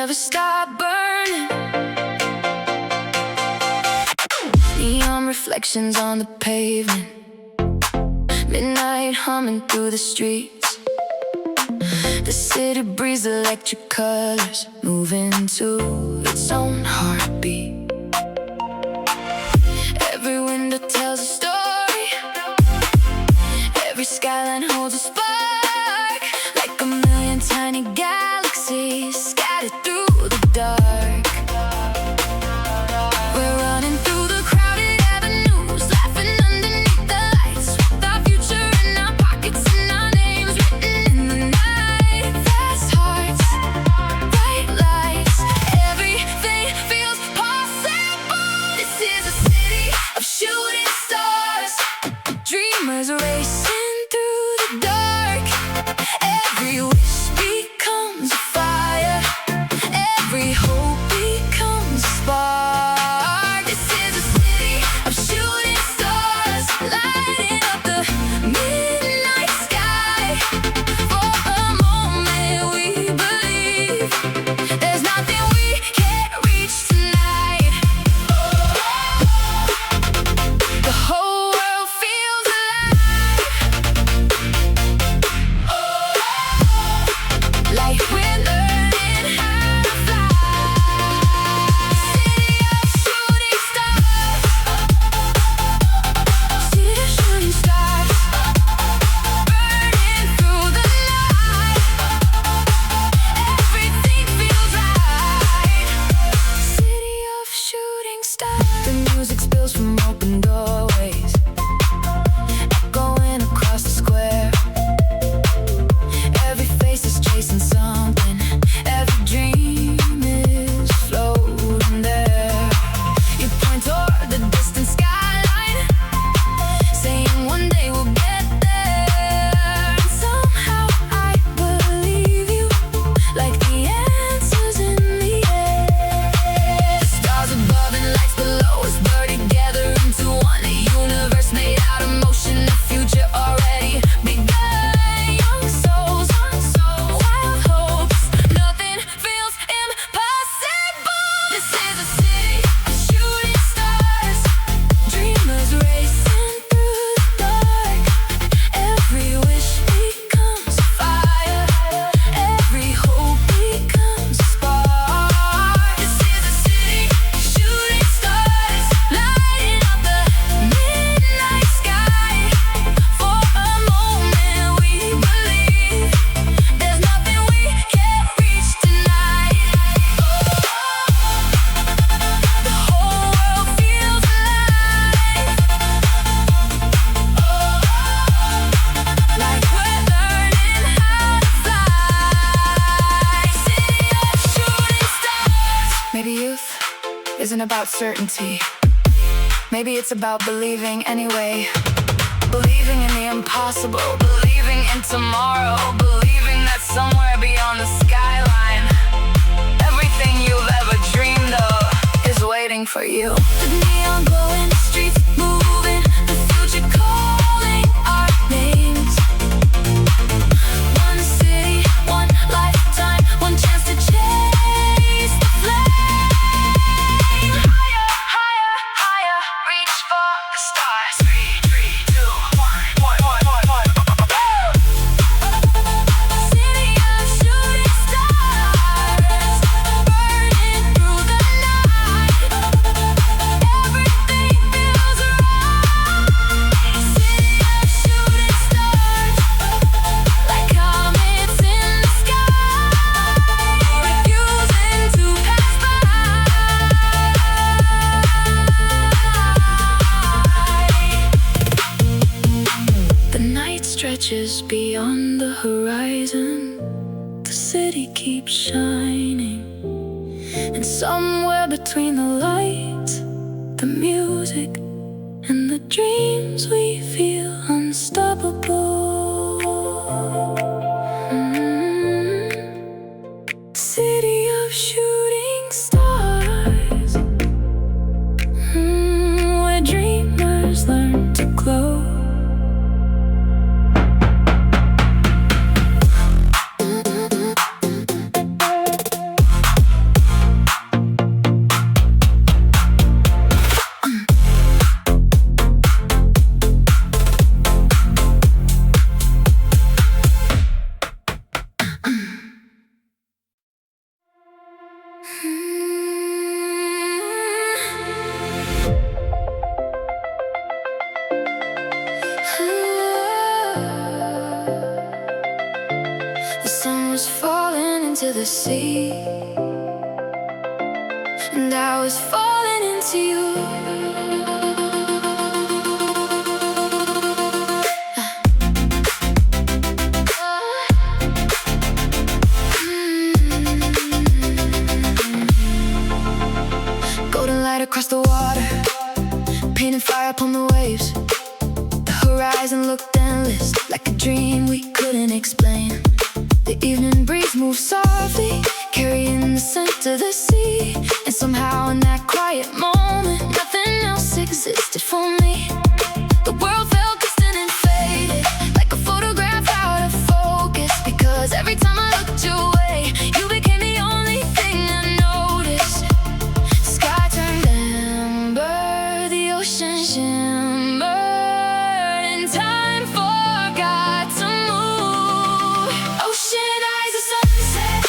never stop burning. Neon reflections on the pavement, midnight humming through the streets. The city breeze, electric colors, moving to its own heartbeat. Every window tells a story, every skyline holds a spark, like a million tiny galaxies scattered through the dark. We're running through the crowded avenues, laughing underneath the lights, with our future in our pockets and our names written in the night. Fast hearts, bright lights, everything feels possible. This is a city of shooting stars, dreamers racing through the dark. Every wish becomes a fire, every hope becomes a spark. This is a city of shooting stars, lighting up the midnight sky. For a moment we believe there's nothing we can't reach tonight. The whole world feels alive, like we're learning how to fly. City of shooting stars, city of shooting stars, burning through the night. Everything feels right. City of shooting stars. The music spills from open doorways, echoing across the square. Every face is chasing something, every dream is floating there. You point toward the distant skyline, saying one day we'll get there. And somehow I believe you, like the answers in the air. The stars above and lights below us blur together into one, a universe made out of motion, a future already begun. Young souls, wild hopes, nothing feels impossible. This is a city of shooting stars, dreamers racing through the dark. Every wish becomes a fire, every hope becomes a spark. This is a city of shooting stars, lighting up the midnight sky. For a moment we believe there's nothing we can't reach tonight. The whole world feels alive, like we're learning how to fly. City of shooting stars. Maybe youth isn't about certainty, maybe it's about believing anyway. Believing in the impossible, believing in tomorrow, believing that somewhere beyond the skyline, everything you've ever dreamed of is waiting for you. The neon glowing, the streets moving, the future calling our names. One city, one lifetime, one chance to chase the flame. Higher, higher, higher, reach for the stars. 3, 2, 1. City of shooting stars, burning through the night. Everything feels right. City of shooting stars, like comets in the sky, refusing to pass by. The night stretches beyond the horizon, the city keeps shining, and somewhere between the lights, the music, and the dreams, we feel unstoppable. City of shooting stars, where dreamers learn to glow. sea, and I was falling into you. Golden light across the water, painting fire upon the waves. The horizon looked endless, like a dream we couldn't explain. The evening breeze moved softly, carrying the scent of the sea. And somehow in that quiet moment, nothing else existed for me. The world felt distant and faded, like a photograph out of focus. Because every time I looked your way, you became the only thing I noticed. The sky turned amber, the ocean shimmered, and time forgot to move. Ocean eyes, a sunset,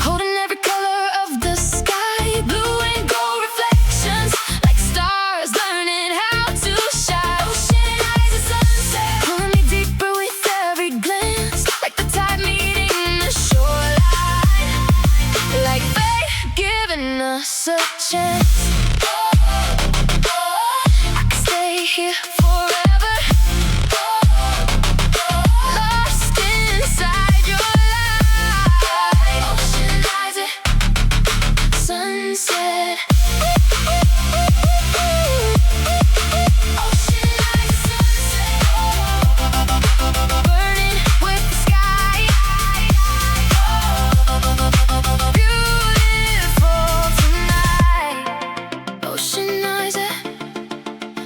holding every color of the sky. Blue and gold reflections, like stars learning how to shine. Ocean eyes, a sunset, pulling me deeper with every glance, like the tide meeting the shoreline, like fate giving us a chance. I could stay here forever, lost inside your light. Ocean eyes, sunset. Ocean eyes, sunset, burning with the sky. Beautiful tonight. Ocean eyes,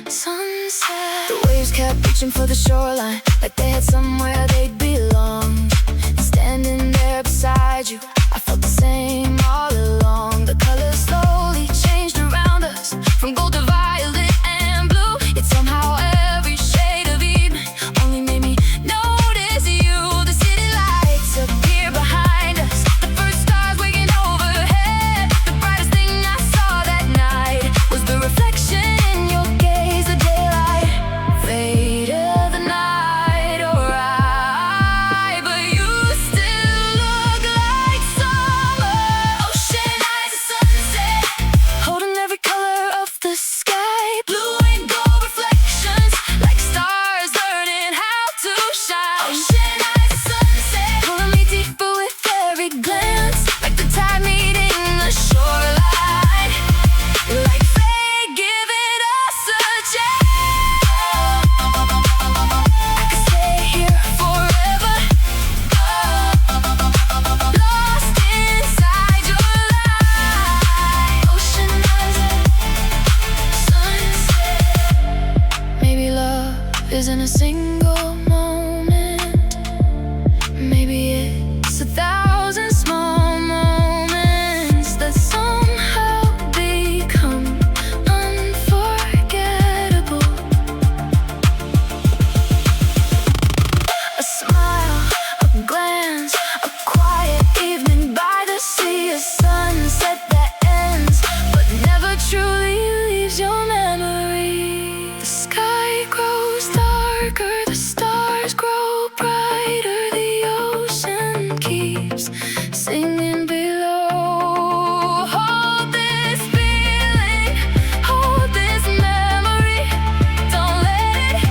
sunset. The waves kept reaching for the shoreline, like they had somewhere they'd belong. Standing there beside you, I felt the same all along. The colors slowly changed around us, from gold to violet and blue. Yet somehow every shade of evening only made me notice you. The city lights appear behind us, the first stars waking overhead. The brightest thing I saw that night was the reflection in your gaze. The daylight faded, the night arrived, but you still look like summer. Ocean eyes, a sunset, holding every color of the sky. Blue and gold reflections, like stars learning how to shine. Ocean eyes, a sunset, pulling me deeper with every glance, like the tide meeting the shoreline, like fate giving us a chance. I could stay here forever, lost inside your light. Ocean eyes, sunset. Maybe love isn't a single moment, maybe it's 1,000 small moments that somehow become unforgettable. A smile, a glance, a quiet evening by the sea, a sunset that ends but never truly leaves your memory. The sky grows darker, the stars grow brighter, the ocean keeps singing below. Hold this feeling, hold this memory, don't let it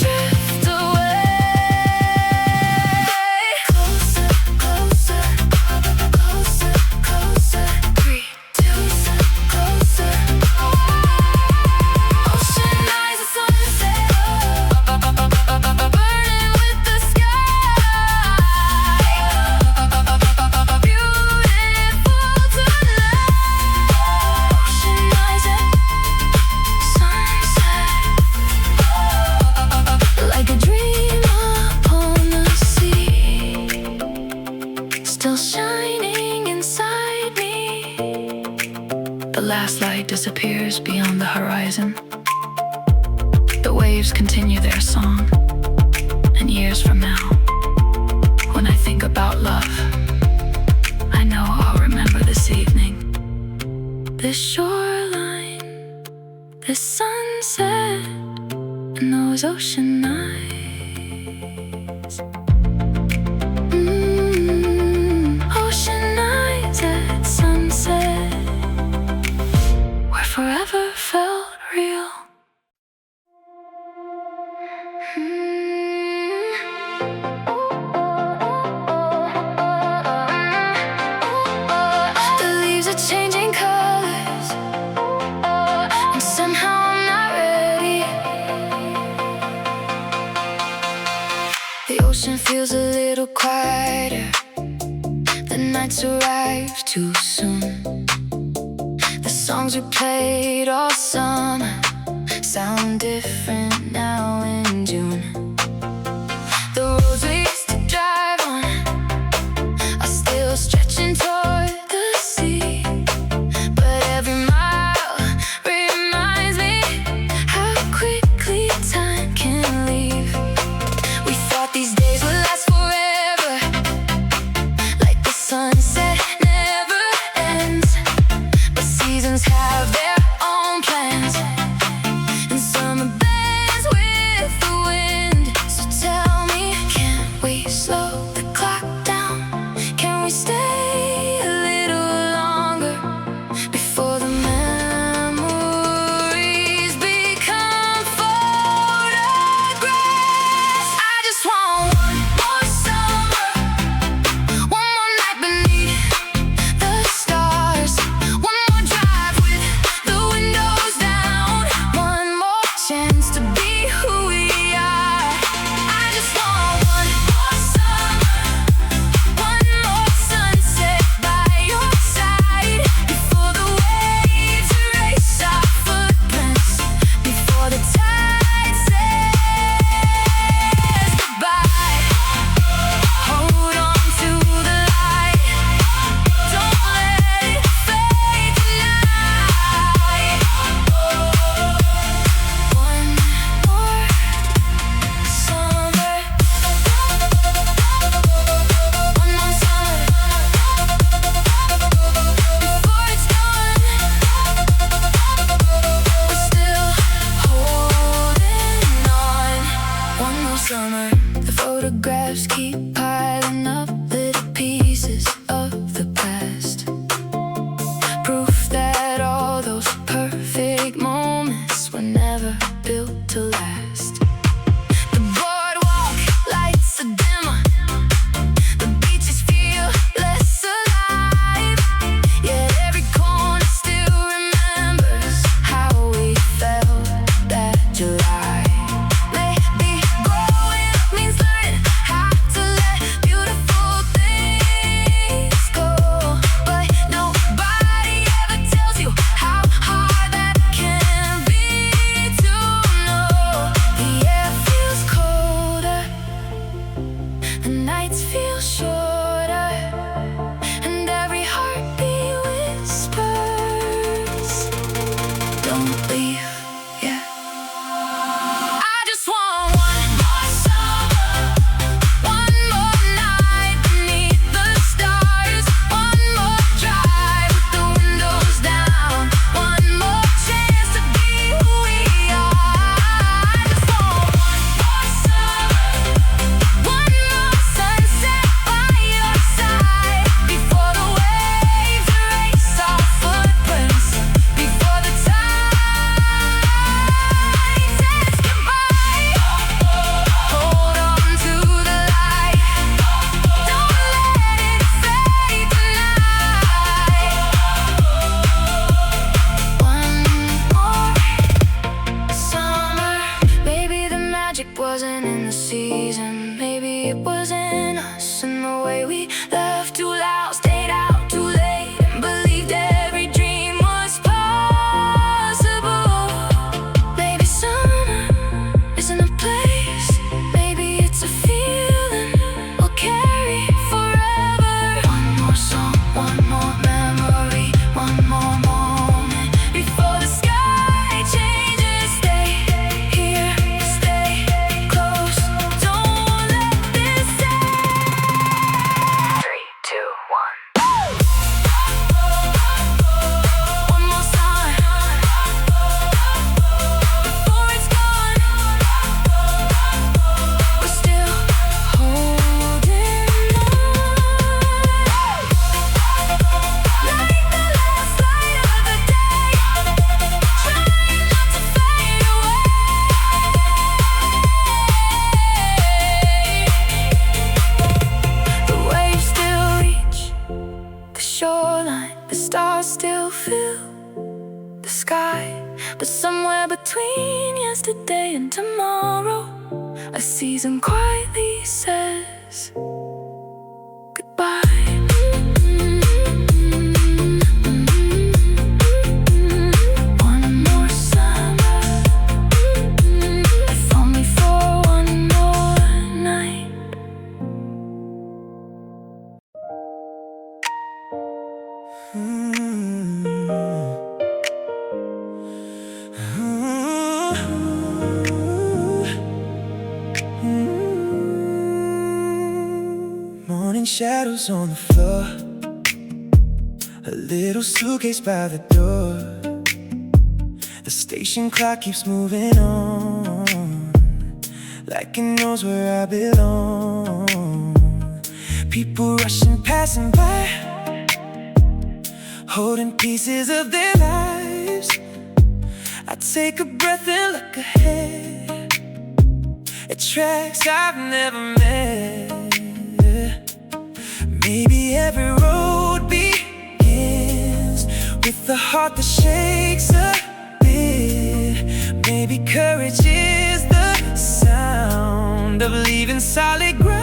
drift away. Closer, closer, closer, closer. 3, 2, closer. Ocean eyes, a sunset, burning with the sky. Beautiful tonight. Ocean eyes, sunset, like a dream upon the sea, still shining inside me. The last light disappears beyond the horizon. The waves continue their song. And years from now, when I think about love, I know I'll remember this evening, this shoreline, this sunset, and those ocean eyes. Ocean forever felt real. The leaves are changing colors, and somehow I'm not ready. The ocean feels a little quieter. The nights arrive too soon. The songs we played all summer sound different now in June. The roads we used to drive on are still stretching toward the sea, but every mile reminds me how quickly time can leave. We thought these days would last forever, like the sunset never ends, but seasons have their own plans, and summer bends with the wind. So tell me, can we slow the clock down? Can we stay a little longer before the memories become photographs? I just want one more summer, one more night beneath the stars, one more drive with the windows down, one more chance to be who we are. I just want one more summer, one more sunset by your side, before the waves erase our footprints, before the tide says goodbye. Hold on to the light, don't let it fade tonight. One more summer, one more summer, before it's done, we're still holding on. One more summer. The photographs keep piling up, little pieces of the past, proof that all those perfect moments were never built to last. The boardwalk lights are dimmer, the beaches feel less alive, yet every corner still remembers how we felt that July. Maybe growing up means learning how to let beautiful things go, but nobody ever tells you how hard that can be to know. The air feels colder, the nights feel shorter, and every heartbeat whispers, don't leave yet. I just want one more summer, one more night beneath the stars, one more drive with the windows down, one more chance to be who we are. I just want one more summer, one more sunset by your side, before the waves erase our footprints, before the tide sky. But somewhere between yesterday and tomorrow, a season quietly says goodbye. Morning shadows on the floor, a little suitcase by the door. The station clock keeps moving on, like it knows where I belong. People rushing, passing by, holding pieces of their lives. I take a breath and look ahead at tracks I've never met. Maybe every road begins with a heart that shakes a bit. Maybe courage is the sound of leaving solid ground.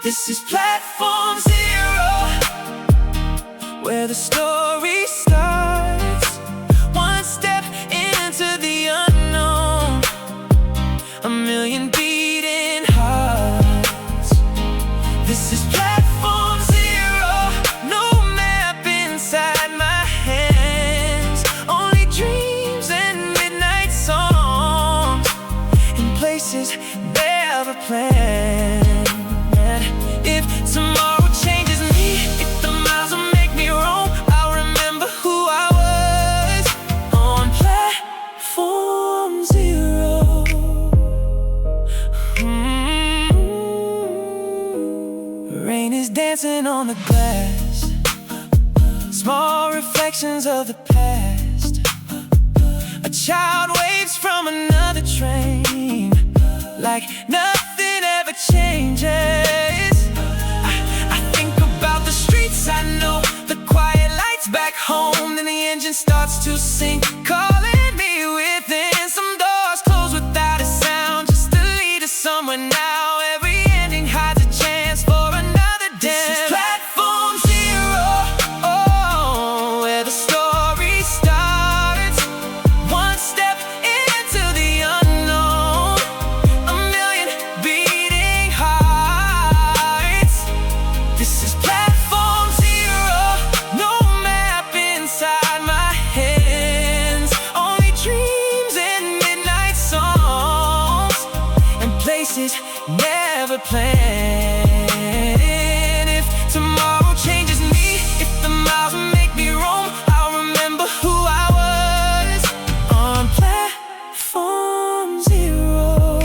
This is platform 0, where the story starts. One step into the unknown, a million beating hearts. This is platform 0, no map inside my hands, only dreams and midnight songs in places never planned. If tomorrow changes me, if the miles will make me roam, I'll remember who I was on platform 0. Rain is dancing on the glass, small reflections of the past. A child waves from another train, like nothing ever changes. I think about the streets I know, the quiet lights back home. Then the engine starts to sing, calling me within. Some doors close without a sound, just to lead us somewhere now. Every ending hides a chance for another dance. This is platform 0, oh, where the story starts. One step into the unknown, a million beating hearts. This is platform 0, no map inside my hands, only dreams and midnight songs and places never planned. If tomorrow changes me, if the miles make me roam, I'll remember who I was on platform 0.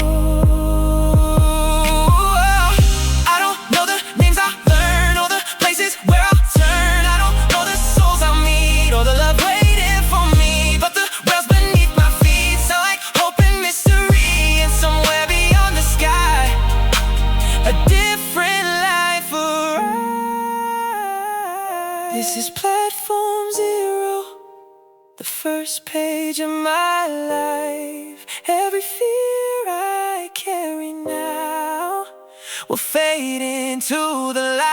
I don't know the names I learn or the places where I'll turn. I don't know the souls I'll meet or the love waiting for me, but the wells beneath my feet sound like hope and mystery. And somewhere beyond the sky, a different life arrives. This is platform 0, the first page of my life. Every fear I carry now will fade into the light.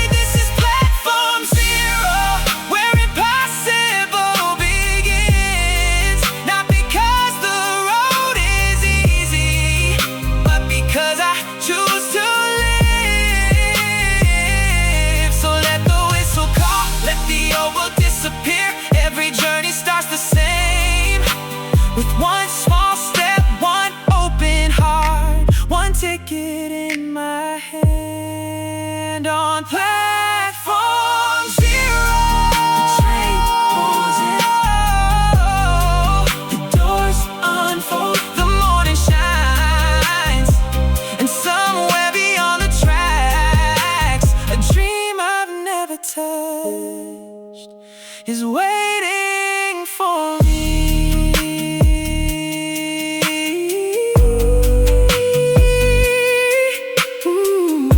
This is platform 0, where impossible begins. Not because the road is easy, but because I choose to live. So let the whistle call, let the old world disappear. Every journey starts the same, with one small step, one open heart, one ticket in my hand on platform 0. The train pulls in, the doors unfold, the morning shines, and somewhere beyond the tracks, a dream I've never touched is waiting for me. Ooh.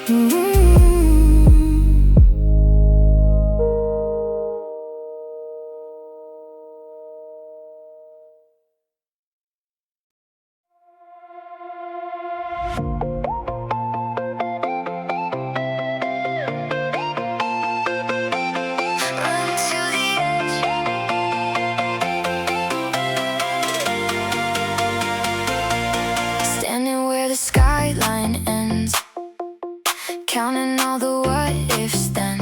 Ooh. the what ifs then.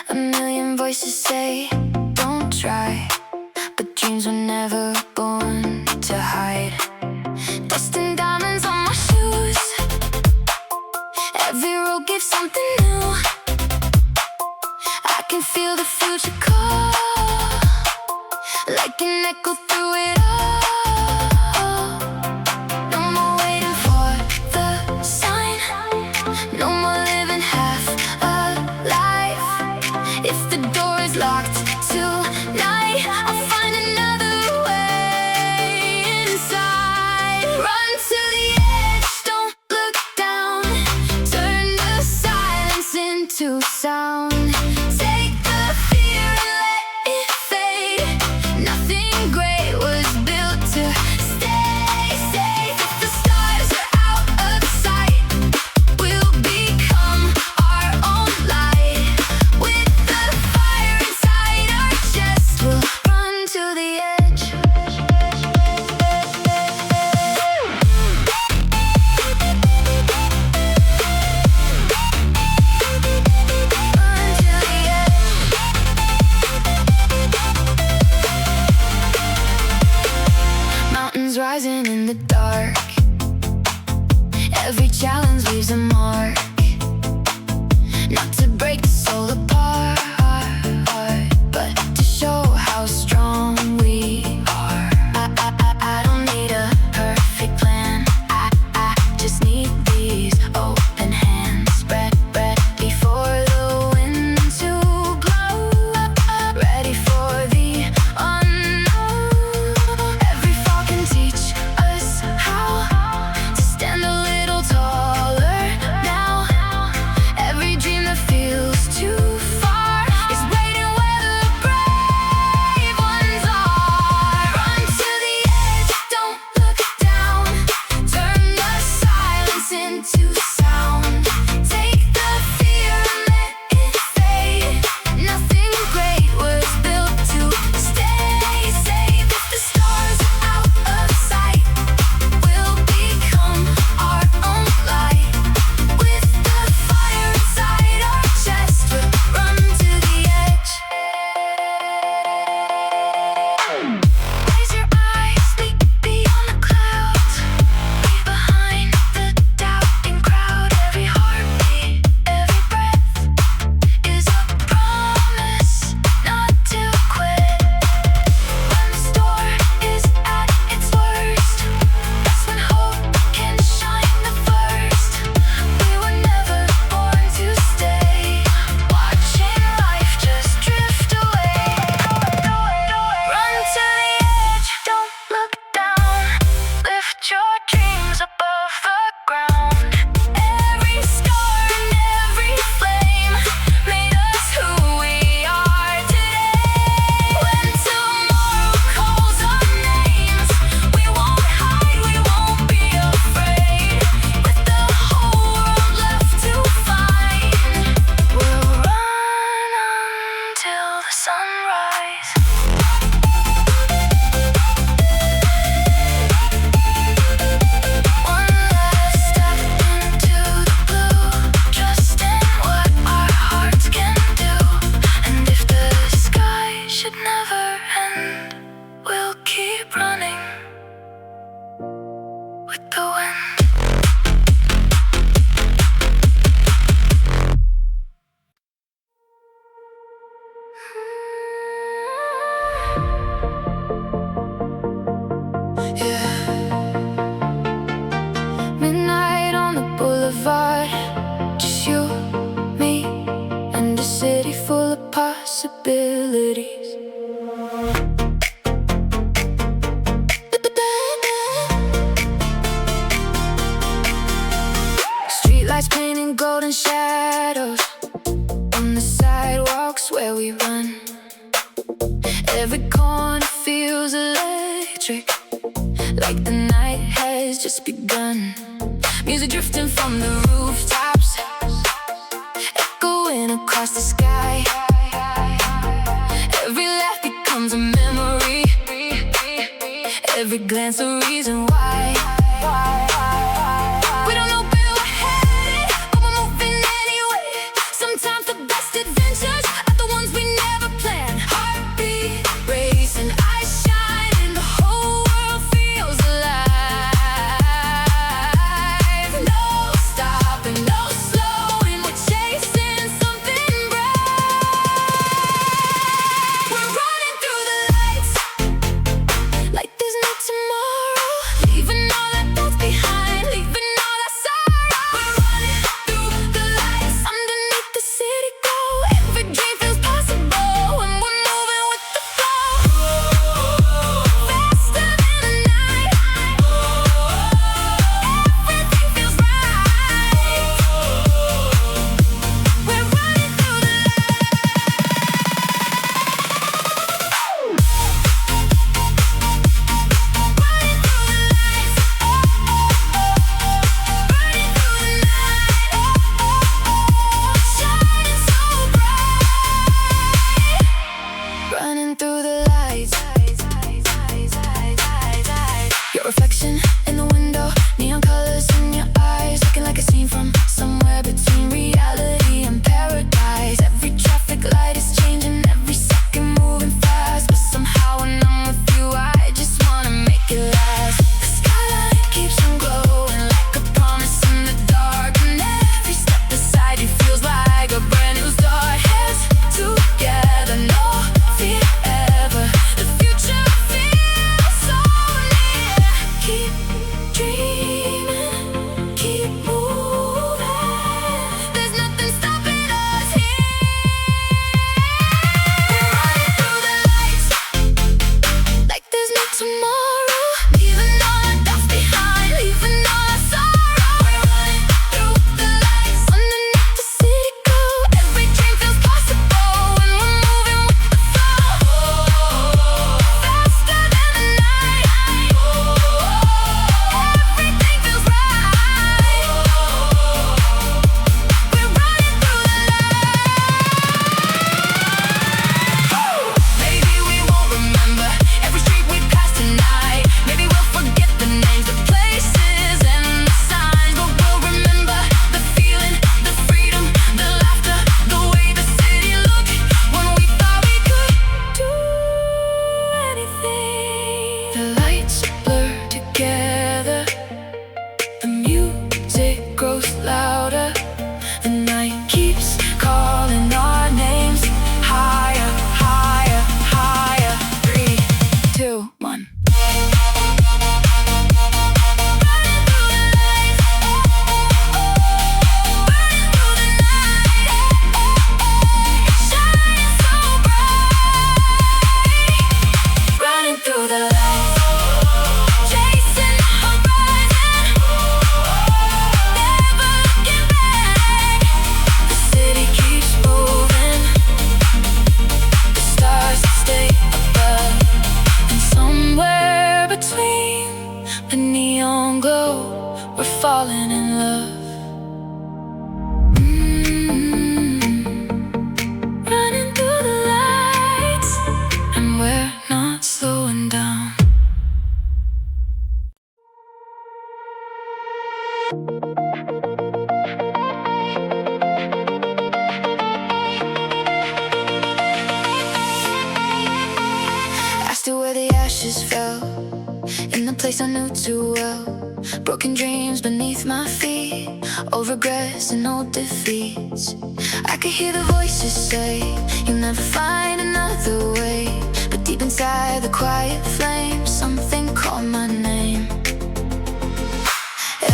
A million voices say, don't try, but dreams were never born to hide. Dust and diamonds on my shoes, every road gives something new. I can feel the future call, like an echo through it all. No more waiting for the sign, no more living half alive. If the door is locked tonight, I'll find another way inside. Run to the edge, don't look down, turn the silence into sound. Take the fear and let it fade. Nothing great was built to stay safe. If the stars are out of sight, we'll become our own light. With the fire inside our chest, we'll run to the edge. Run to the edge. Mountains rising in the dark, every challenge leaves a mark. Not to break the soul apart, but to show how strong we are. I don't need a perfect plan, I just need these open hands. Ready for the wind to blow, ready for the unknown. Every fall can teach us how to stand a little taller now. Every dream that feels too far is waiting where the brave ones are. Run to the edge, don't look down, turn the silence into sound. Take the fear and let it fade. Nothing great was built to stay safe. If the stars are out of sight, we'll become our own light. With the fire inside our chest, we'll run to the edge. Raise your eyes, leap beyond the clouds. Leave behind the doubting crowd. Every heartbeat, every breath is a promise not to quit. When the storm is at its worst, that's when hope can shine the first. We were never born to stay, watching life just drift away. Run to the edge, don't look down, lift your dreams above the ground. Every scar and every flame made us who we are today. When tomorrow calls our names, we won't hide, we won't be afraid. With the whole world left to find, we'll run until the sunrise. One last step into the blue, trust in what our hearts can do. And if the sky should never end, we'll keep running with the wind. Yeah. Midnight on the boulevard, just you, me, and a city full of possibilities. Streetlights painting golden shadows on the sidewalks where we run. Every corner feels electric, like the night has just begun. Music drifting from the rooftops, echoing across the sky. Every laugh becomes a memory, every glance a reason why. We don't know where we're headed, but we're moving anyway. place I knew too well. Broken dreams beneath my feet, old regrets and old defeats. I could hear the voices say, you'll never find another way. But deep inside the quiet flame, something called my name.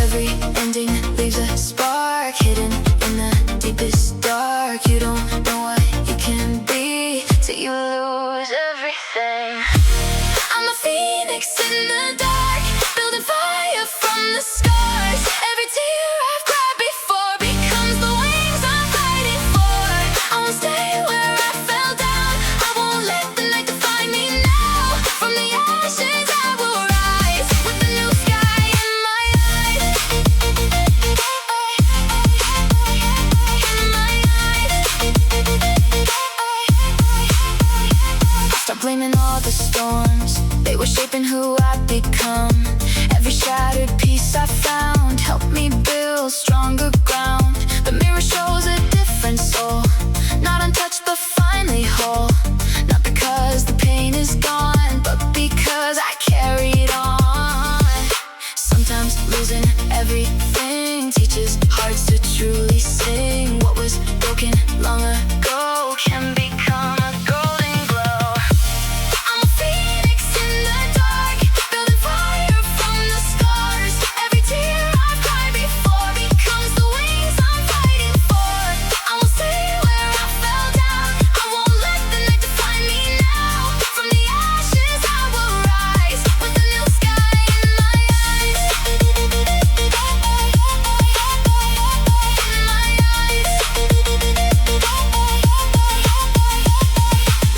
Every ending leaves a spark, hidden in the deepest dark. You don't know what you can be till you lose everything. I'm a phoenix in the dark, building fire from the scars. Every tear I've cried before becomes the wings I'm fighting for. I won't stay where I fell down, I won't let the night define me now. From the ashes I will rise, with a new sky in my eyes. In my eyes. Stop blaming all the storms, they were shaping who I'd become. Every shattered piece I found helped me build stronger ground. The mirror shows a different soul, not untouched but finally whole. Not because the pain is gone, but because I carried on. Sometimes losing everything teaches hearts to truly sing. What was broken long ago can become a golden glow. I'm a phoenix in the dark, building fire from the scars. Every tear I've cried before becomes the wings I'm fighting for. I won't stay where I fell down, I won't let the night define me now. From the ashes I will rise, with a new sky in my eyes. In my eyes.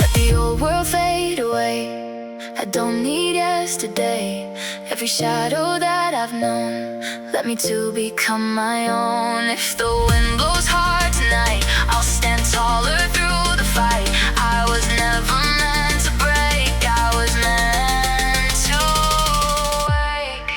Let the old world fade away, I don't need yesterday. Every shadow that I've known led me to become my own. If the wind blows hard tonight, I'll stand taller through the fight. I was never meant to break, I was meant to wake.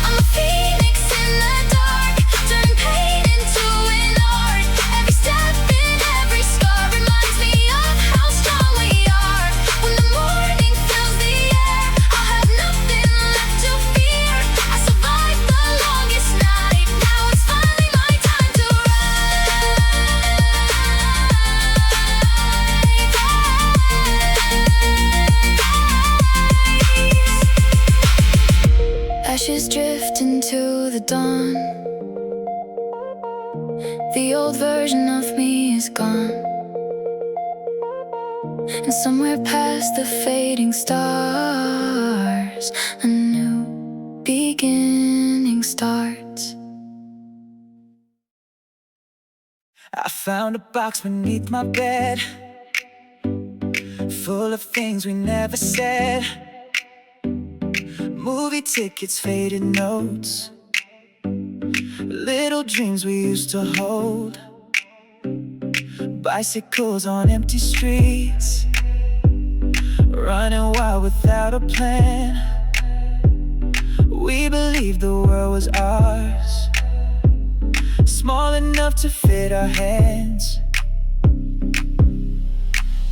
I'm a phoenix in the dark, turning pain into an art. Every step in every scar reminds me of how strong we are. When the morning fills the air, I'll have nothing left to fear. I survived the longest night, now it's finally my time to rise. Ashes drift into the dawn, the old version of me is gone. And somewhere past the fading stars, a new beginning starts. I found a box beneath my bed, full of things we never said. Movie tickets, faded notes, little dreams we used to hold. Bicycles on empty streets, running wild without a plan. We believed the world was ours, small enough to fit our hands.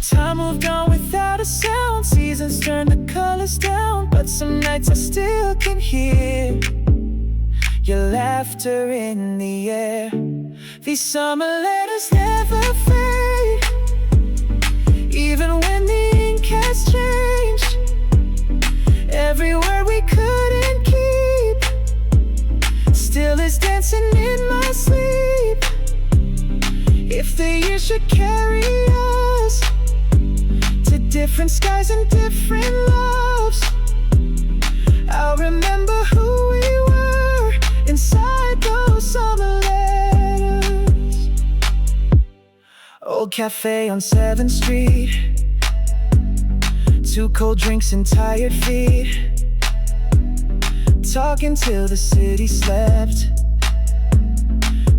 Time moved on without a sound, seasons turned the colors down. But some nights I still can hear your laughter in the air. These summer letters never fade, even when the ink has changed. Every word we couldn't keep still is dancing in my sleep. If the years should carry us to different skies and different loves, I'll remember who we were inside those summer letters. Old cafe on 7th Street, 2 cold drinks and tired feet, talking till the city slept,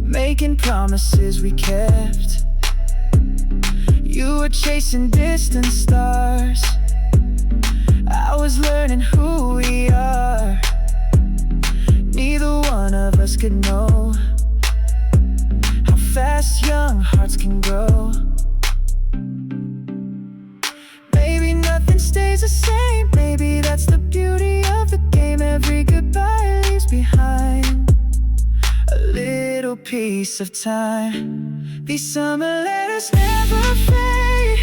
making promises we kept. You were chasing distant stars, I was learning who we are. Neither one of us could know how fast young hearts can grow. Maybe the same. Maybe that's the beauty of the game. Every goodbye leaves behind a little piece of time. These summer letters never fade,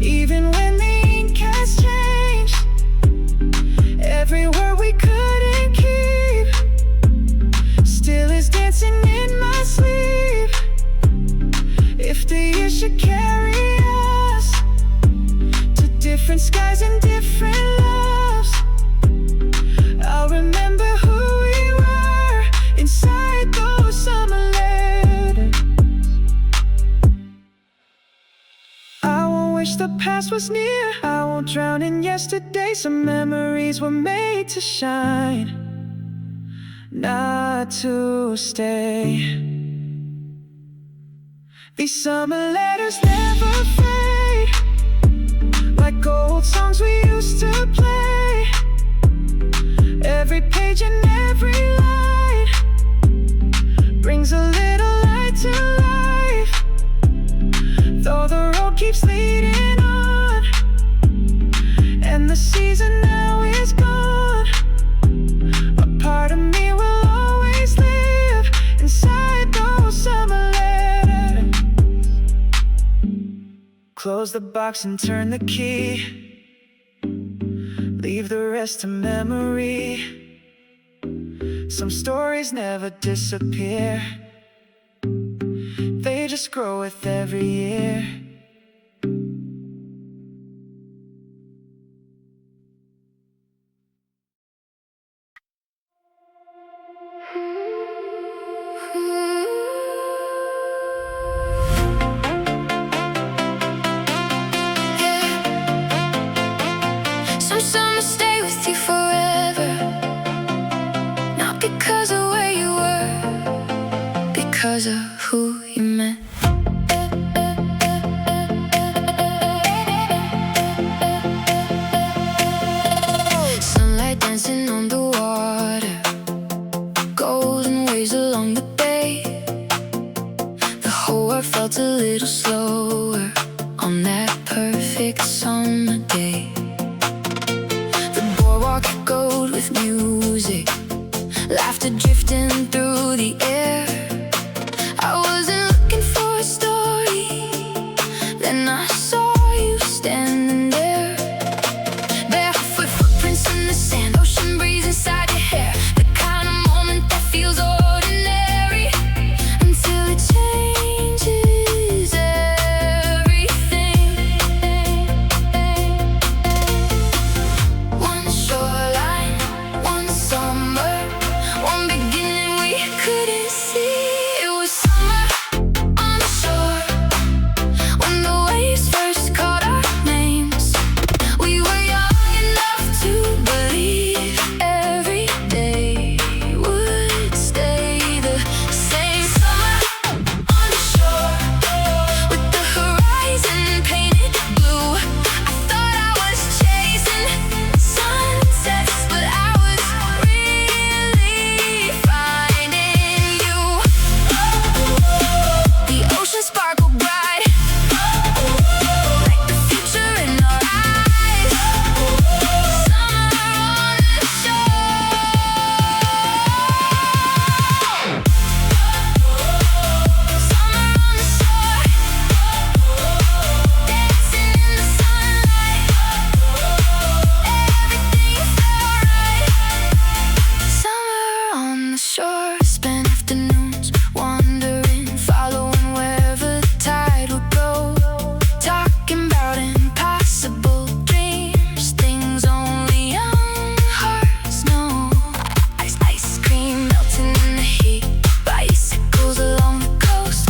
even when the ink has changed. Every word we couldn't keep still is dancing in my sleep. If the years should carry us to different skies and different loves, I'll remember who we were inside those summer letters. I won't wish the past was near, I won't drown in yesterday. Some memories were made to shine, not to stay. These summer letters never fade, like old songs we used to play. Every page and every line brings a little light to life. Though the road keeps leading on and the season now is gone, a part of me will always live inside those summer letters. Close the box and turn the key, leave the rest to memory. Some stories never disappear, they just grow with every year. Some summers stay with you forever, not because of where you were, because of who you met. Sunlight dancing on the water, golden waves along the bay. The whole world felt a little slower on that perfect summer day. Echoed with music, laughter drifting through the air. I wasn't looking for a story, then I saw you standing there. Barefoot footprints in the sand, ocean breeze inside your hair. The kind of moment that feels ordinary until it changes everything. One shoreline, one summer, one beginning we couldn't see. It was summer on the shore, when the waves first called our names. We were young enough to believe every day would stay the same. Summer on the shore, with the horizon painted blue. I thought I was chasing sunsets, but I was really finding you. The ocean sparkled bright, like the future in our eyes. Summer on the shore. Summer on the shore, dancing in the sunlight. Everything felt right. Summer on the shore, spent afternoons wandering, following wherever the tide would go, talking about impossible dreams, things only young hearts know. Ice cream melting in the heat, bicycles along the coast.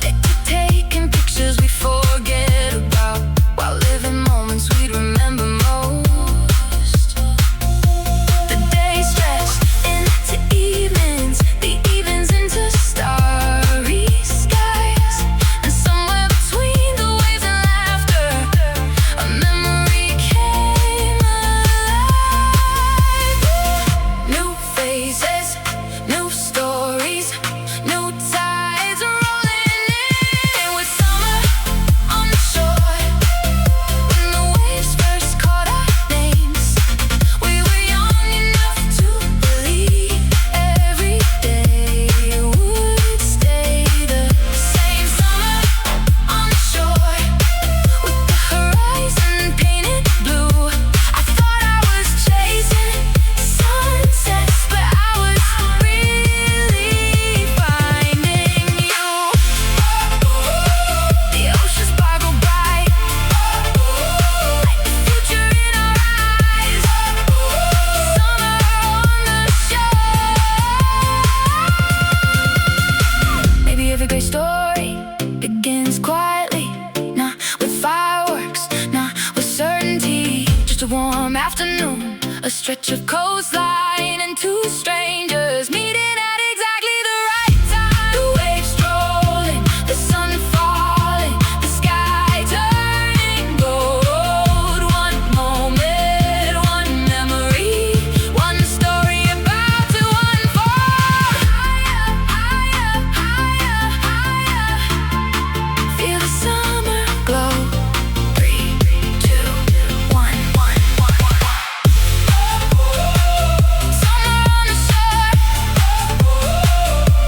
They keep taking pictures we forget about, while living moments we'd remember most. The day stretched into evening, stretch of coastline and two strangers meeting at exactly the right time. The waves strolling, the sun falling, the sky turning gold. One moment, one memory, one story about to unfold. Higher, higher, higher, higher. Feel the summer glow. 3, 2, 1. Somewhere on the shore,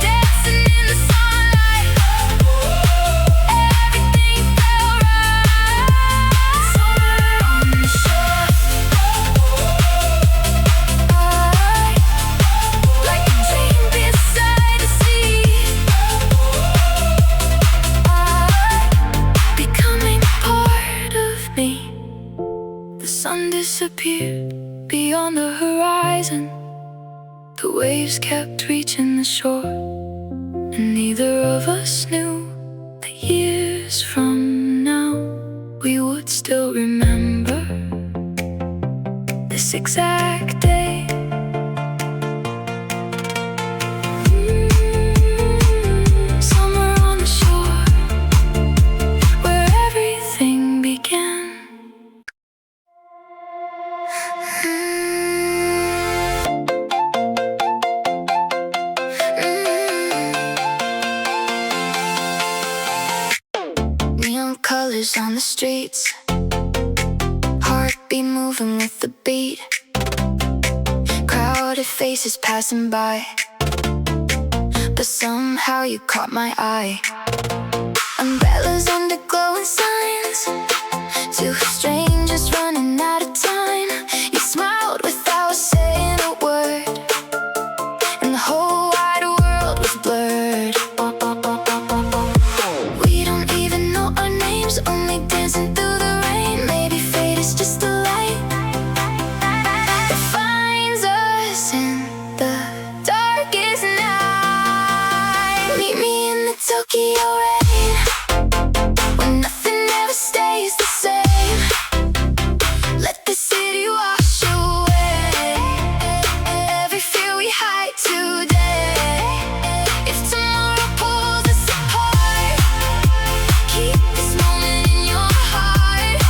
dancing in the sunlight. Everything felt right. Somewhere on the shore, like a dream beside the sea. Becoming part of me. The sun disappeared beyond the horizon. The waves kept reaching the shore, and neither of us knew that years from now we would still remember this exact day. Somewhere on the shore where everything began. Neon colors on the streets, heartbeat moving with the beat. Crowded faces passing by, but somehow you caught my eye. Umbrellas under glowing signs, two strangers running out of time. You smiled without saying a word, and the whole wide world was blurred. We don't even know our names, only dancing through the rain. Maybe fate is just a light that finds us in the darkest night. Meet me in the Tokyo rain, when nothing ever stays the same. Let the city wash away every fear we hide today. If tomorrow pulls us apart, keep this moment in your heart.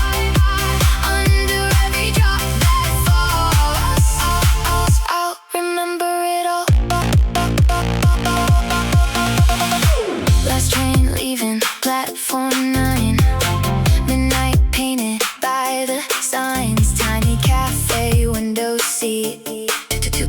Under every drop that falls, I'll remember it all. Last train leaving platform 9, midnight painted by the signs. Tiny cafe window seat,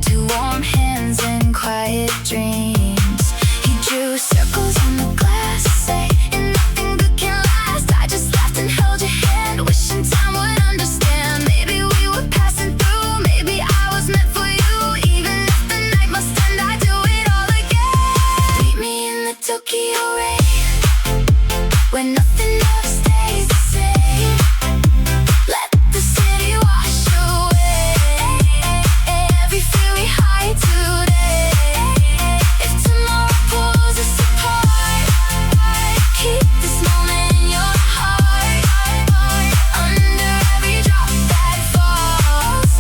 two warm hands and quiet dreams. He drew circles on the glass, saying nothing good can last. I just laughed and held your hand, wishing time would understand. Maybe we were passing through, maybe I was meant for you. Even if the night must end, I'd do it all again. Meet me in the Tokyo rain, when nothing ever stays the same. Let the city wash away every fear we hide today. If tomorrow pulls us apart, keep this moment in your heart. Under every drop that falls,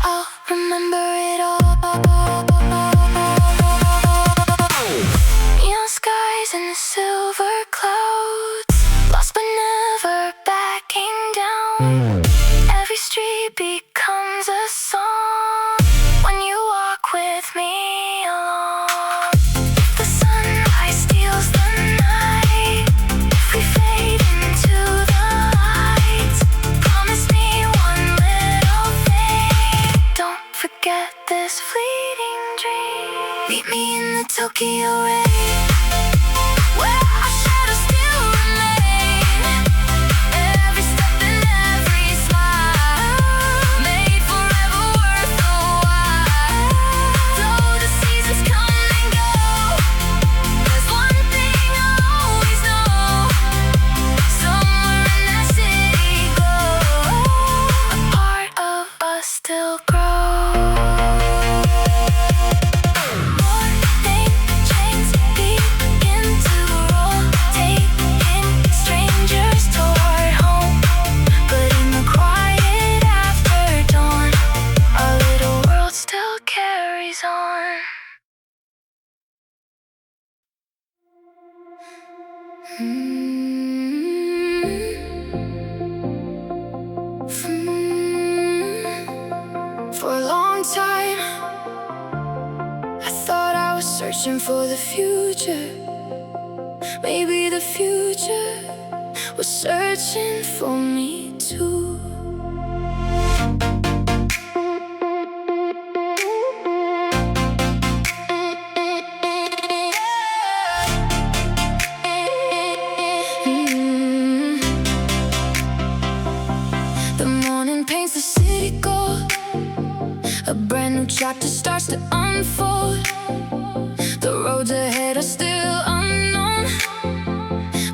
I'll remember it all. Neon skies and the silver clouds, lost but never backing down. Every street becomes a song when you walk with me along. The sunrise steals the night, if we fade into the light. Promise me one little thing, don't forget this fleeting dream. Meet me in the Tokyo rain, where our shadows still remain. Every step and every smile, made forever worth the while. Though the seasons come and go, there's one thing I'll always know. Somewhere in that city glow, a part of us still grows. Morning chains beat For a long time, I thought I was searching for the future. Maybe the future was searching for me too. The morning paints the city gold. A brand new chapter starts to unfold. The roads ahead are still unknown,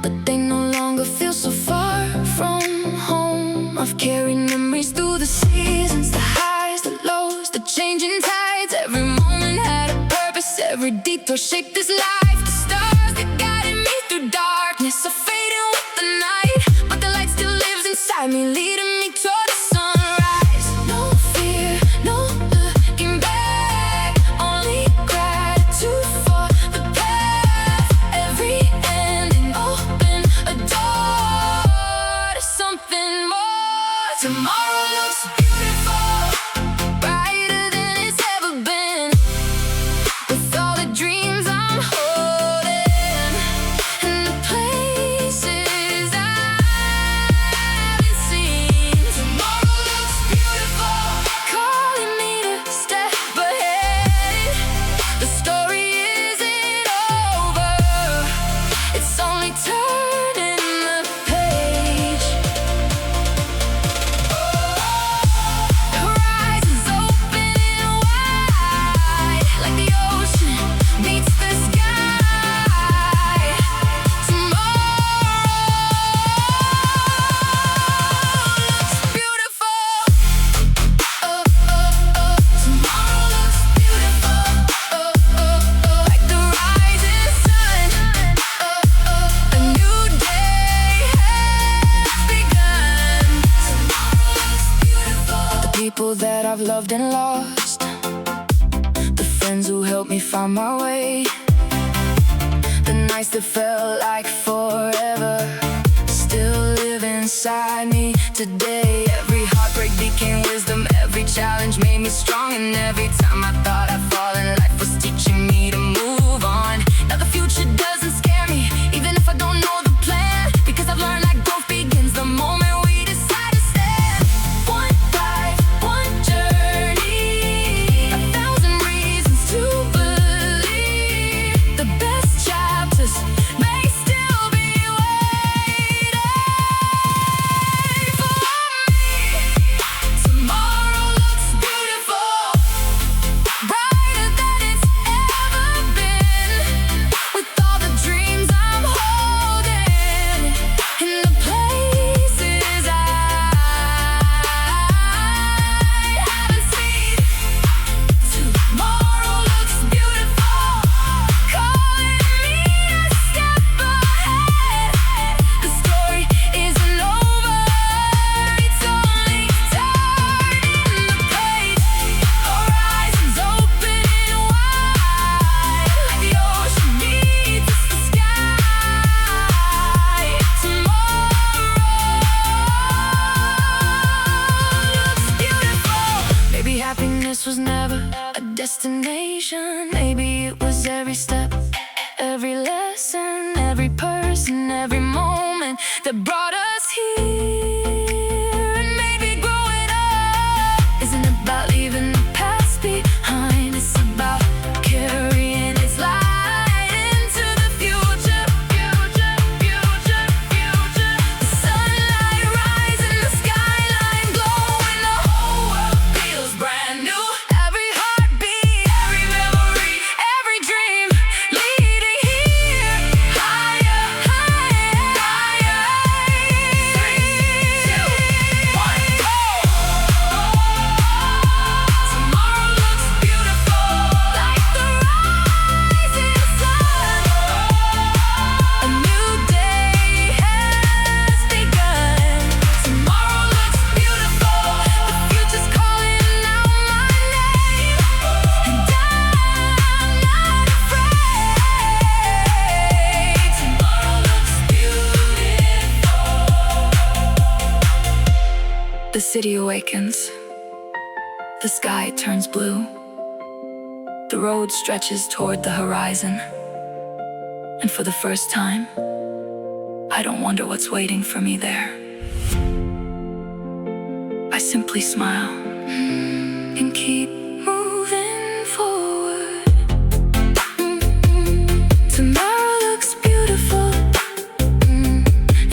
but they no longer feel so far from home. I've carried memories through the seasons, the highs, the lows, the changing tides. Every moment had a purpose, every detour shaped this life. The stars that guided me through darkness are fading with the night, but the light still lives inside me, leading me toward the sunrise. No fear, no looking back, only gratitude for the path. Every ending opened a door to something more. Tomorrow looks beautiful, brighter than it's ever been, with all the dreams I'm holding and the places I haven't seen. Tomorrow looks beautiful, calling me to step ahead. The story isn't over, it's only turning the page. Horizons opening wide, like the ocean meets the sky. Tomorrow looks beautiful. Tomorrow looks beautiful. Like the rising sun. A new day has begun. Tomorrow looks beautiful. The people that I've loved and lost, the friends who helped me find my way, the nights that felt like forever still live inside me today. Every heartbreak became wisdom, every challenge made me strong, and every time I thought I'd fallen, life was teaching me to move on. Now the future doesn't scare me, even if I don't know the plan, because I've learned that growth begins the moment we decide to stand. One life, one journey, 1,000 reasons to believe. The best chapters may still be waiting for me. Tomorrow looks beautiful, brighter than it's ever been, with all the dreams I'm holding and the places I haven't seen. Tomorrow looks beautiful, calling me to step ahead. The story isn't over, it's only turning the page. Horizons opening wide, like the ocean meets the sky. Tomorrow looks beautiful. Maybe happiness was never a destination. Maybe it was every step, every lesson, every person, every moment that brought us here. And maybe growing up isn't about leaving the past behind, it's about carrying its light into the future. Future, future, future. The sunlight rising, the skyline glowing, the whole world feels brand new. Every heartbeat, every memory, every dream leading here. Higher, higher, higher. The city awakens. The sky turns blue. The road stretches toward the horizon. And for the first time, I don't wonder what's waiting for me there. I simply smile and keep moving forward. Tomorrow looks beautiful,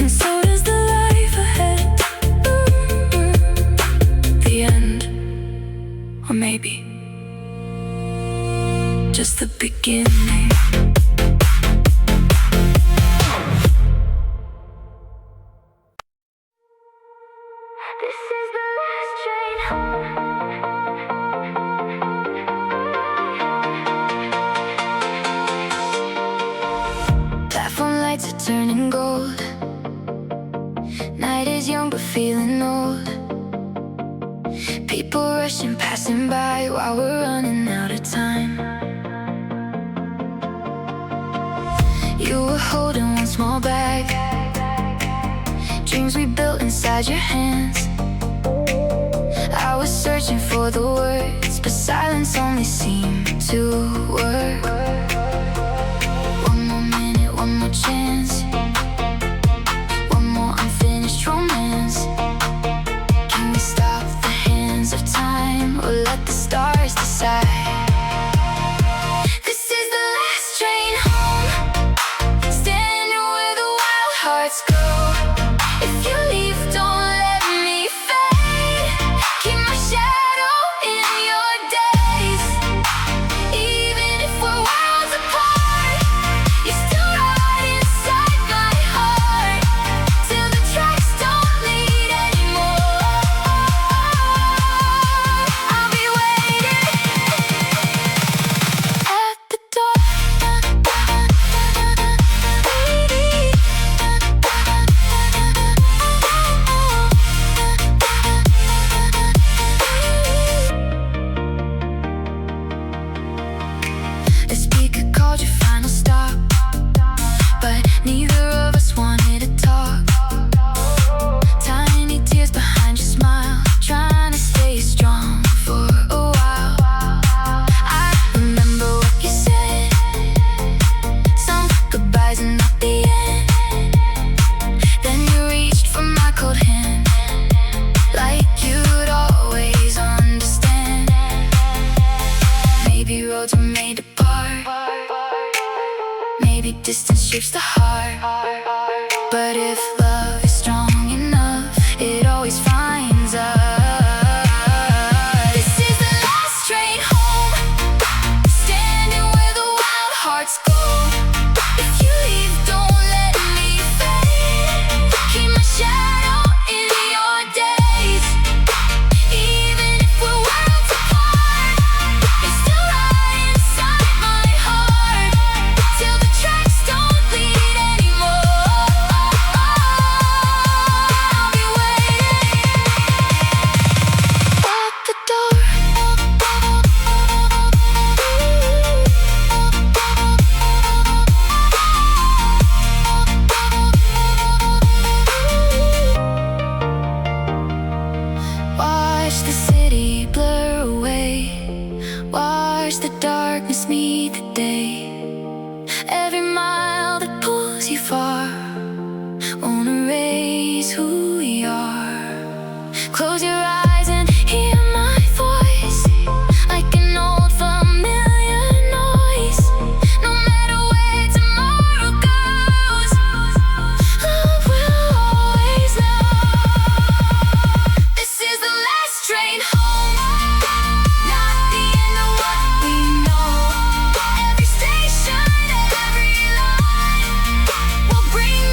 and so does the life ahead. The end, or maybe just the beginning. This is the last train home. Platform lights are turning gold. Night is young but feeling old. People rushing, passing by while we're running out of time. You were holding one small bag, dreams we built inside your hands. I was searching for the words, but silence only seemed to work. One more minute, one more chance, one more unfinished romance. Can we stop the hands of time, or let the stars decide? This is the last train home, standing where the wild hearts go. If you leave, don't let me fade. Keep my shadow in your days. Even if we're worlds apart, you're still right inside my heart. Till the tracks don't lead anymore, I'll be waiting at the door. The speaker called your final stop, but neither of us wanted to talk. Tiny tears behind your smile, trying to stay strong for a while. I remember what you said, some goodbyes and not the end. Then you reached for my cold hand, like you'd always understand. Maybe roads were made apart, maybe distance shapes the heart. But if love is strong enough, it always finds us. This is the last train home, standing where the wild hearts go. If you leave, don't let me fade. Keep my shadow in your days. Even if we're worlds apart, you're still right inside my heart. Till the tracks don't lead anymore, I'll be waiting at the door. Watch the city blur away, watch the darkness meet the day. Every mile that pulls you far won't erase who we are. Close your eyes and hear my voice, like an old familiar noise. No matter where tomorrow goes, love will always know. This is the last train home, not the end of what we know. Every station, every line will bring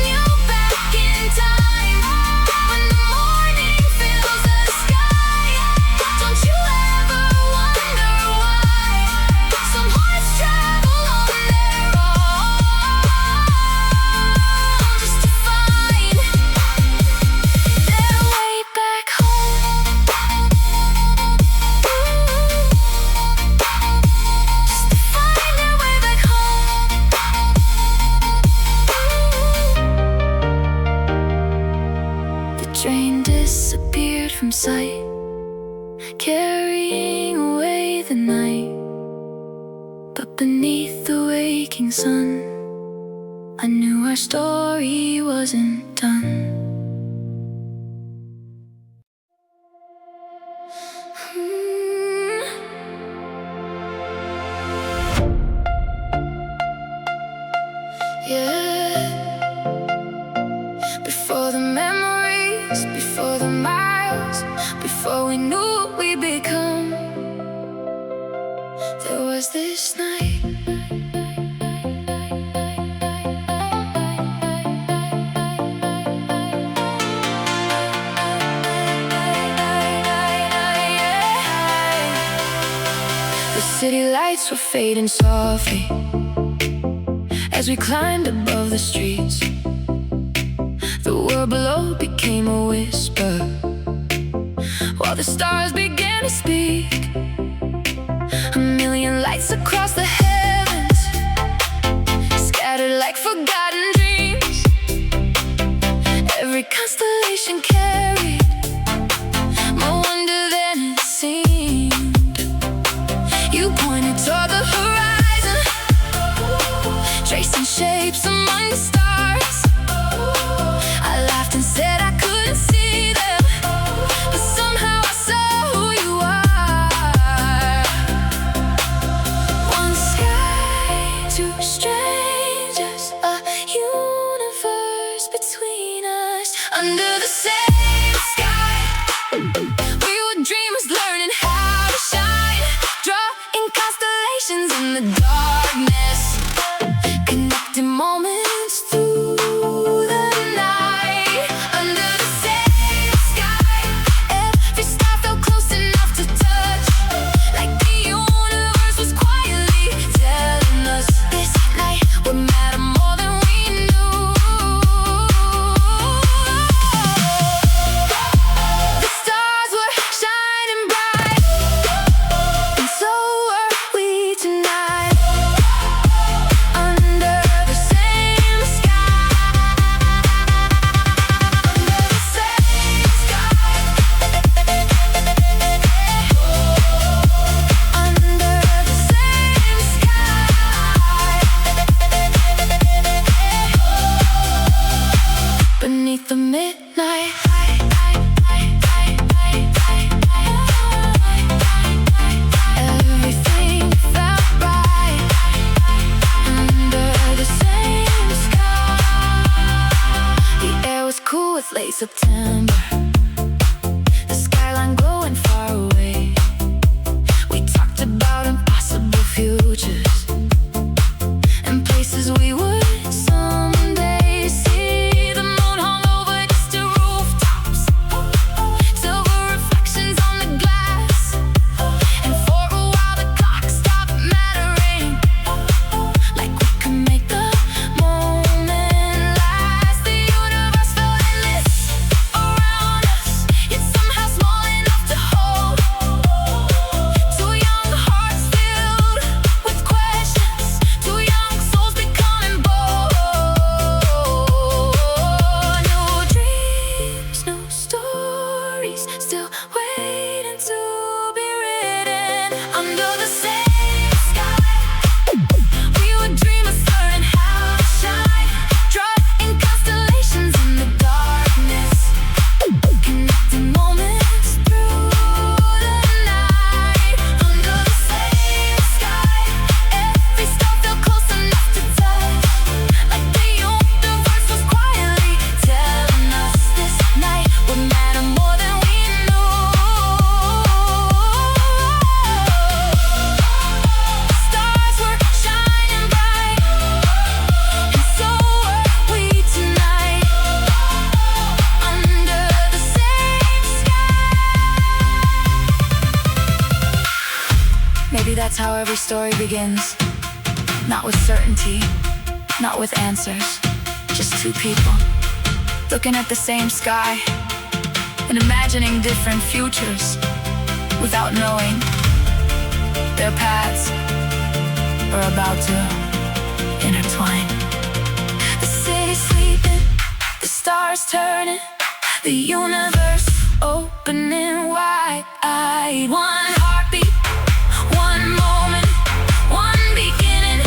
beneath the waking sun, I knew our story wasn't done. Yeah. Before the memories, before the miles, before we knew what we become, there was this night. The city lights were fading softly as we climbed above the streets. The world below became a whisper while the stars began to speak. A million lights across the heavens, scattered like forgotten dreams. Every constellation carried more wonder than it seemed. You pointed toward the horizon, tracing shapes among the stars. I laughed and said I couldn't see them, but somehow I saw who you are. One sky, two strangers, a universe between us. Under the same sky, we were dreamers learning how to shine, drawing constellations in the darkness, connecting moments through the night. Under the same sky, every star felt close enough to touch, like the universe was quietly telling us this night would matter more than we knew. The stars were shining bright, and so were we tonight. Under the same sky, under the same sky, under the same sky, beneath the midnight. Everything felt right under the same sky. The air was cool with late September, the skyline glowing far away. We talked about impossible futures and places we would someday see. The moon hung over distant rooftops, silver reflections on the glass, and for a while the clock stopped mattering, like we could make the moment last. The universe felt endless around us, yet somehow small enough to hold. Two young hearts filled with questions, two young souls becoming bold. New dreams, new stories, still waiting to be written. Under the same sky, we were dreamers learning how to shine, drawing constellations in the darkness, connecting moments through the night. Under the same sky, every star felt close enough to touch, like the universe was quietly telling us this night would matter more than we knew. Stars were shining bright, and so were we tonight. Under the same sky. Maybe that's how every story begins. Not with certainty, not with answers, just two people looking at the same sky and imagining different futures without knowing their paths are about to intertwine. The city's sleeping, the stars turning, the universe opening wide. One heartbeat, one moment, one beginning.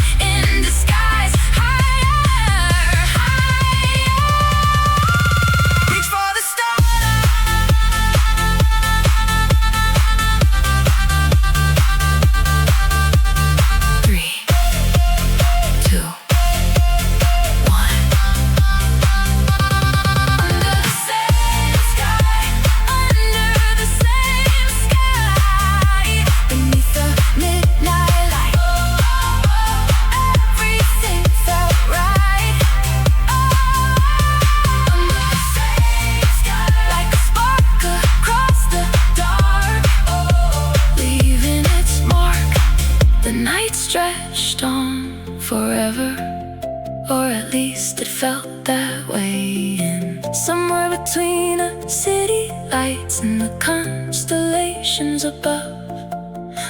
forever, or at least it felt that way. And somewhere between the city lights and the constellations above,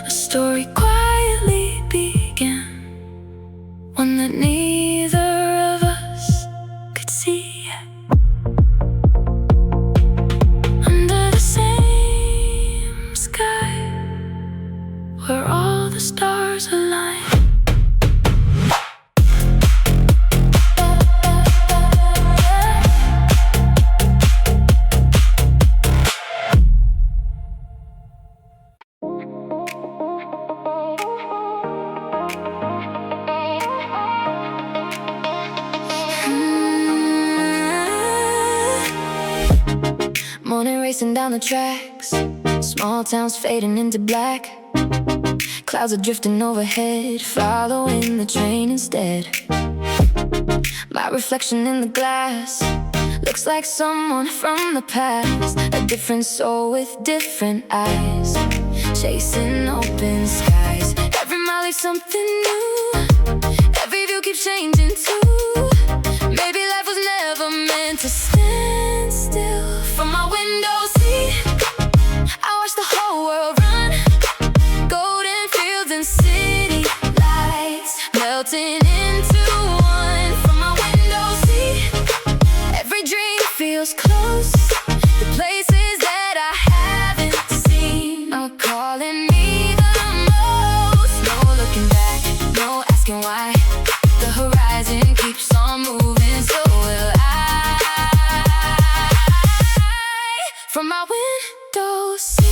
a story quietly began, one that neither of us could see yet. Under the same sky, where all the stars align. Morning racing down the tracks, small towns fading into black. Clouds are drifting overhead, following the train instead. My reflection in the glass looks like someone from the past, a different soul with different eyes, chasing open skies. Every mile is something new, every view keeps changing too. Maybe life was never meant to stand still. From my window seat, I watch the whole world run. Golden fields and city lights melting into one. From my window seat, every dream feels close. The places that I haven't seen are calling me the most. No looking back, no asking why. The horizon keeps on moving, so will I. From my window seat,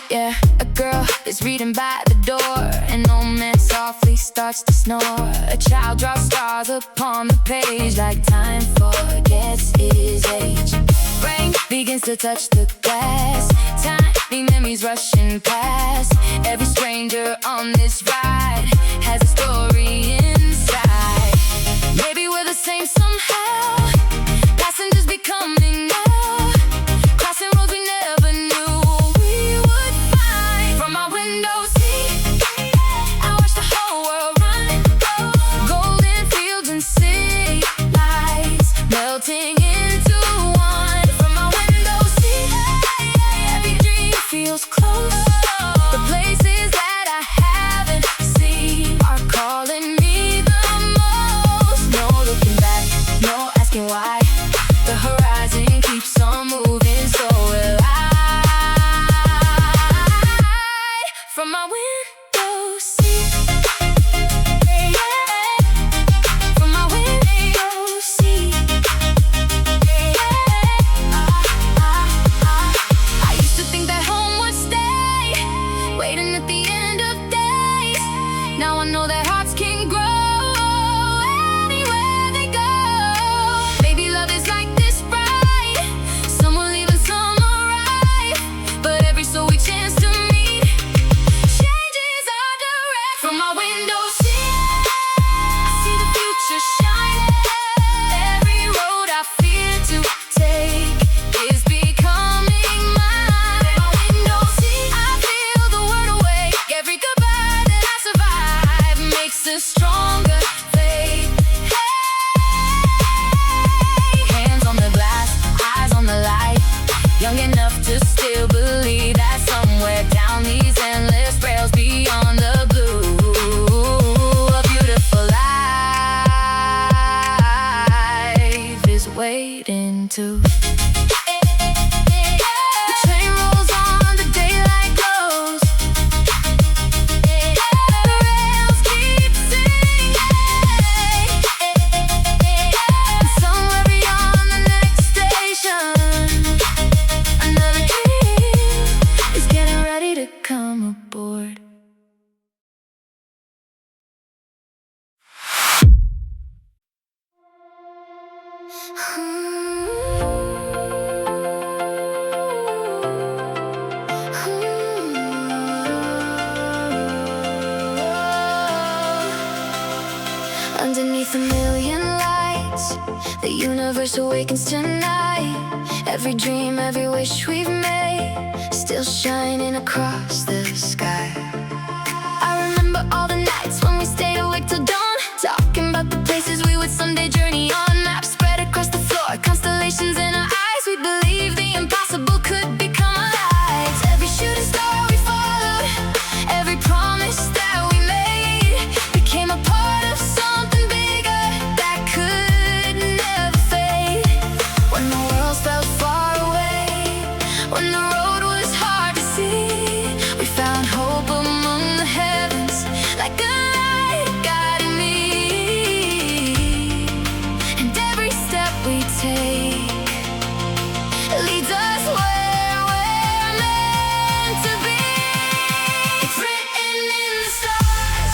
yeah. A girl is reading by the door, an old man softly starts to snore. A child draws stars upon the page, like time forgets his age. Rain begins to touch the glass, tiny memories rushing past. Every stranger on this ride has a story inside. Maybe we're the same somehow, passengers becoming now, crossing roads we never knew we would find. From my window seat, I watch the whole world run. Golden fields and city lights melting into one. From my window seat, every dream feels close. The places that I haven't seen are calling me the most. No looking back, no asking why. The horizon keeps on moving, so will I. From my window seat, from my window seat, I used to think that home would stay, waiting at the end of days. Now I know that hearts can grow anywhere they go. Maybe love is like this, right? Some will leave and some arrive, but every soul we chance to meet changes our direct. From my window seat, I see the future shine. Every road I fear to take is becoming mine. From my window seat, I feel the world awake. Every goodbye that I survive makes us stronger. Faith, hands on the glass, eyes on the light. Young enough to still believe that somewhere down these endless rails beyond the blue, a beautiful life is waiting too. The train rolls on, the daylight glows. The rails keep singing. And somewhere beyond the next station, another dream is getting ready to come aboard. Underneath a million lights, the universe awakens tonight. Every dream, every wish we've made, still shining across the sky. I remember all the nights when we stayed awake till dawn, talking about the places we would someday journey on. Maps spread across the floor, constellations in our eyes. We believed the impossible could become our lives. Every shooting star we followed, every promise that we made, became a part of something bigger that could never fade. When the world felt far away, when the road was hard to see, we found hope among the heavens, like a light guiding me. And every step we take leads us where we're meant to be. It's written in the stars,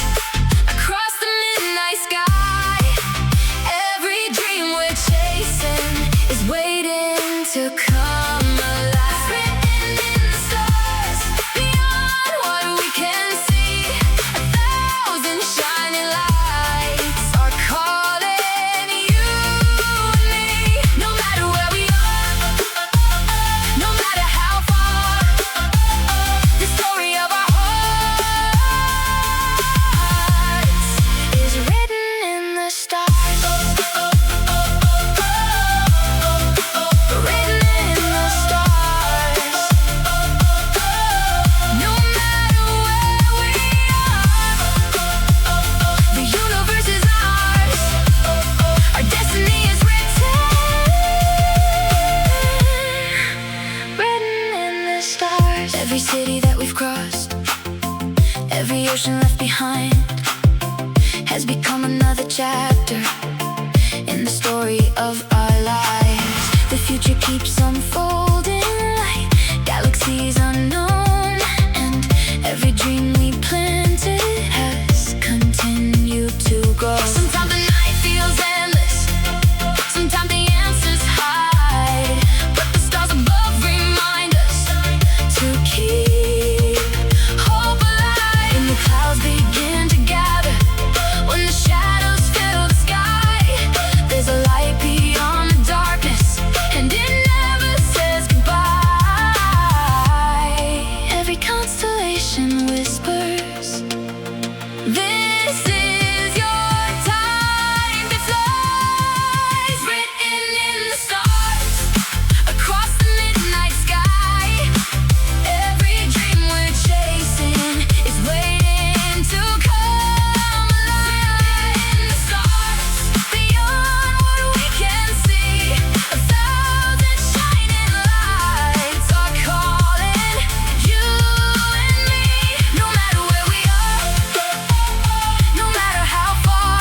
across the midnight sky. Every dream we're chasing is waiting to come alive. It's written in the stars, beyond what we can see. 1,000 shining lights are calling you and me. No matter where we are, no matter how far, the story of our hearts is written in the stars. Written in the stars. No matter where we are, the universe is ours. Our destiny is written in the stars. Every city that we've crossed, every ocean left behind, has become another chapter in the story of our lives. The future keeps unfolding like galaxies unknown, and every dream we planted has continued to grow. Sometimes the night feels endless, sometimes the answers hide, but the stars above remind us to keep hope alive. When the clouds begin to gather, when the shadows fill the sky, there's a light beyond the darkness, and it never says goodbye. Every constellation whispers, this is your time to fly. It's written in the stars, across the midnight sky. Every dream we're chasing is waiting to come alive. In the stars, beyond what we can see, 1,000 shining lights are calling you and me. No matter where we are, no matter how far,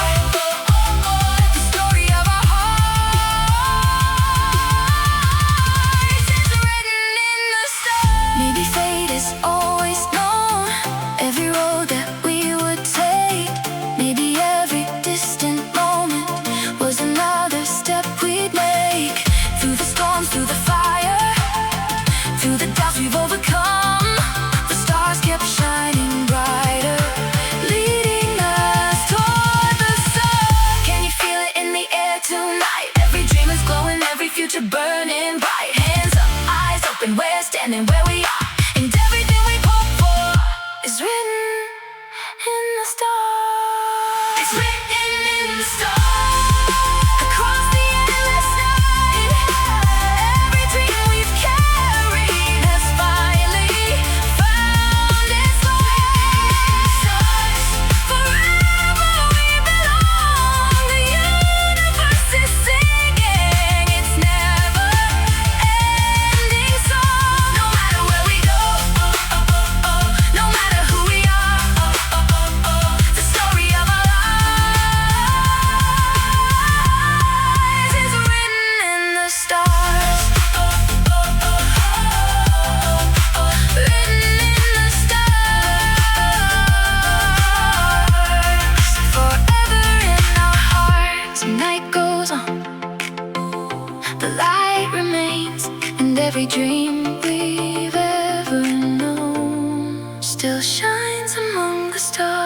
the story of our hearts is written in the stars. Maybe fate is always known every road that we would take. Maybe every distant moment was another step we'd make. Through the storms, through the fire, through the doubts we've overcome, the stars kept shining brighter, leading us toward the sun. Can you feel it in the air tonight? Every dream is glowing, every future burning bright. Hands up, eyes open, we're standing where we are, and everything we've hoped for is written in the stars. It's written in the stars, across the endless night. Every dream we've carried has finally found its light. Stars, forever we belong. The universe is singing its never-ending song. No matter where we go, no matter who we are, the story of our lives is written in the stars. Written in the stars. Forever in our hearts. The night goes on, the light remains, and every dream we've ever known still shines among the stars.